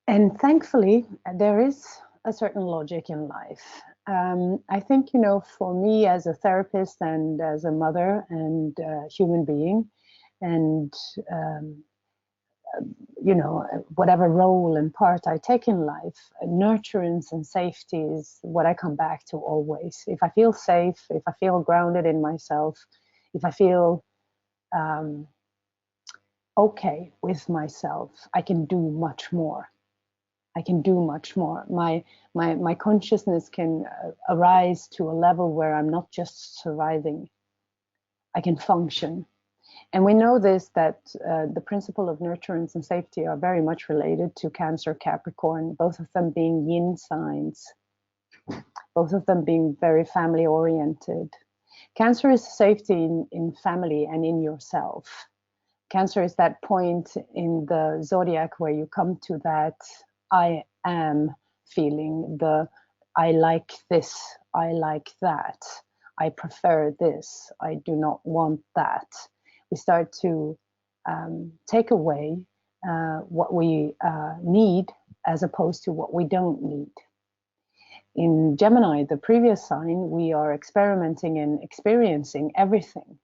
And thankfully, there is a certain logic in life. I think, you know, for me as a therapist and as a mother and human being, and um, you know, whatever role and part I take in life, nurturance and safety is what I come back to always. If I feel safe, if I feel grounded in myself, if I feel um, okay with myself, I can do much more. I can do much more. My consciousness can arise to a level where I'm not just surviving. I can function. And we know this, that the principle of nurturance and safety are very much related to Cancer Capricorn, both of them being yin signs, both of them being very family oriented. Cancer is safety in family and in yourself. Cancer is that point in the zodiac where you come to that I am feeling, the I like this, I like that, I prefer this, I do not want that. We start to take away what we need as opposed to what we don't need. In Gemini, the previous sign, we are experimenting and experiencing everything.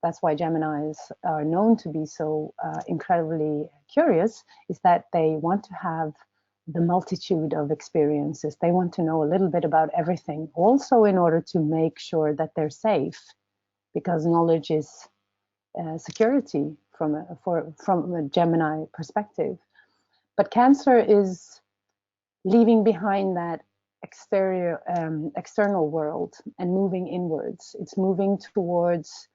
That's why Geminis are known to be so incredibly curious, is that they want to have the multitude of experiences. They want to know a little bit about everything, also in order to make sure that they're safe, because knowledge is security from a Gemini perspective. But Cancer is leaving behind that external world and moving inwards. It's moving towards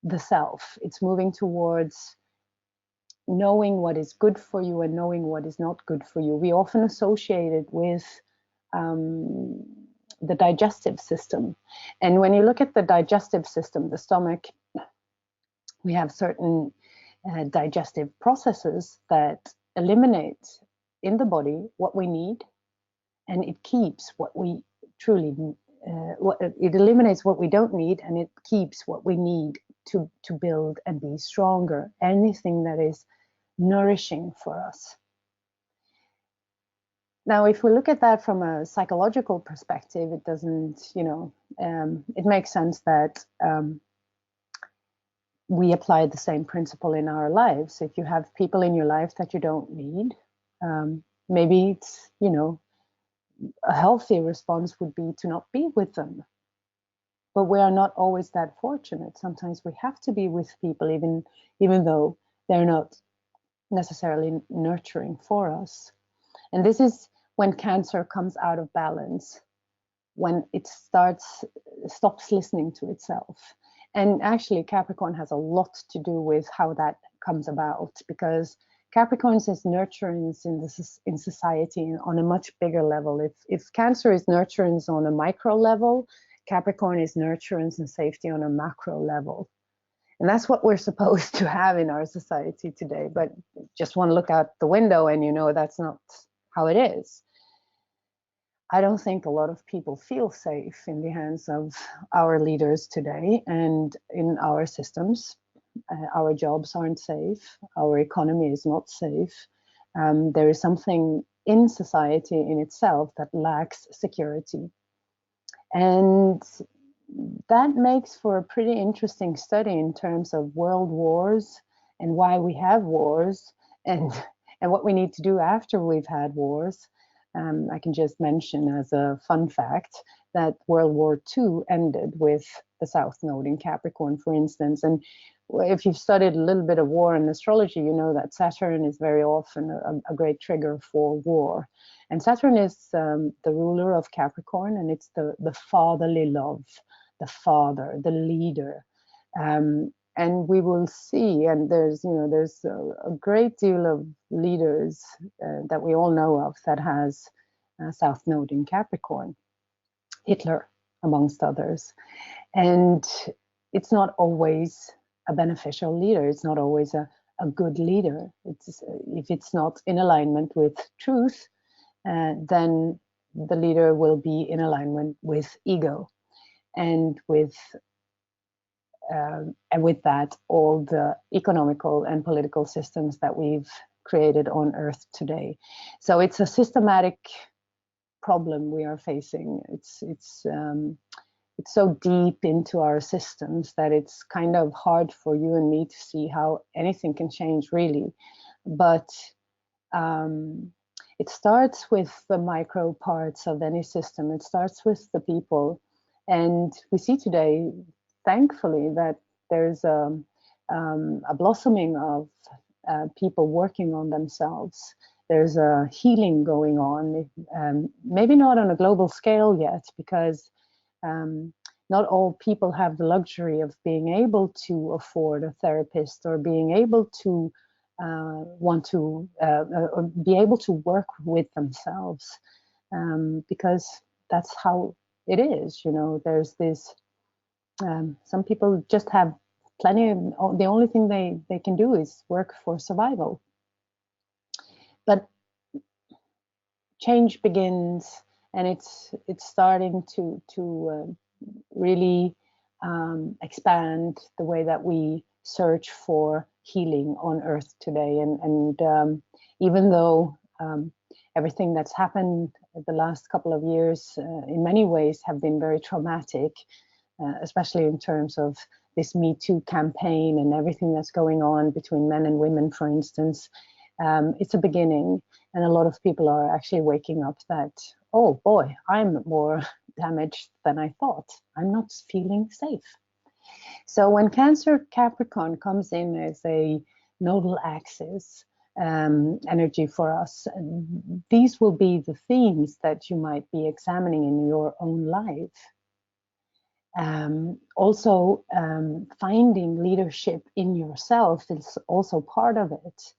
the self. It's moving towards knowing what is good for you and knowing what is not good for you. We often associate it with um, the digestive system. And when you look at the digestive system, the stomach, we have certain digestive processes that eliminate in the body what we need, and it keeps what we truly it eliminates what we don't need, and it keeps what we need to build and be stronger. Anything that is nourishing for us. Now, if we look at that from a psychological perspective, it doesn't, you know, it makes sense that we apply the same principle in our lives. If you have people in your life that you don't need, maybe it's, you know, a healthy response would be to not be with them. But we are not always that fortunate. Sometimes we have to be with people, even though they're not necessarily nurturing for us. And this is when Cancer comes out of balance, when it stops listening to itself. And actually, Capricorn has a lot to do with how that comes about, because Capricorn is nurturance in society on a much bigger level. If Cancer is nurturance on a micro level, Capricorn is nurturance and safety on a macro level. And that's what we're supposed to have in our society today. But just want to look out the window and you know that's not how it is. I don't think a lot of people feel safe in the hands of our leaders today and in our systems. Our jobs aren't safe. Our economy is not safe. There is something in society in itself that lacks security. And that makes for a pretty interesting study in terms of world wars and why we have wars and what we need to do after we've had wars. I can just mention as a fun fact that World War II ended with the South Node in Capricorn, for instance. And if you've studied a little bit of war and astrology, you know that Saturn is very often a great trigger for war. And Saturn is the ruler of Capricorn, and it's the fatherly love, the father, the leader. And we will see, and there's a great deal of leaders that we all know of that has South Node in Capricorn, Hitler amongst others. And it's not always a beneficial leader. It's not always a good leader. If it's not in alignment with truth, then the leader will be in alignment with ego, and with that, all the economical and political systems that we've created on Earth today. So it's a systematic problem we are facing. It's so deep into our systems that it's kind of hard for you and me to see how anything can change, really. But it starts with the micro parts of any system. It starts with the people. And we see today, thankfully, that there's a blossoming of people working on themselves. There's a healing going on, maybe not on a global scale yet, because not all people have the luxury of being able to afford a therapist, or being able to want to or be able to work with themselves, because that's how it is. You know, there's this, some people just have plenty of, the only thing they can do is work for survival. But change begins, and it's starting to really expand the way that we search for healing on Earth today. And even though everything that's happened the last couple of years in many ways have been very traumatic, especially in terms of this Me Too campaign and everything that's going on between men and women, for instance, it's a beginning. And a lot of people are actually waking up that, oh boy, I'm more damaged than I thought. I'm not feeling safe. So when Cancer Capricorn comes in as a nodal axis energy for us, these will be the themes that you might be examining in your own life. Also, finding leadership in yourself is also part of it.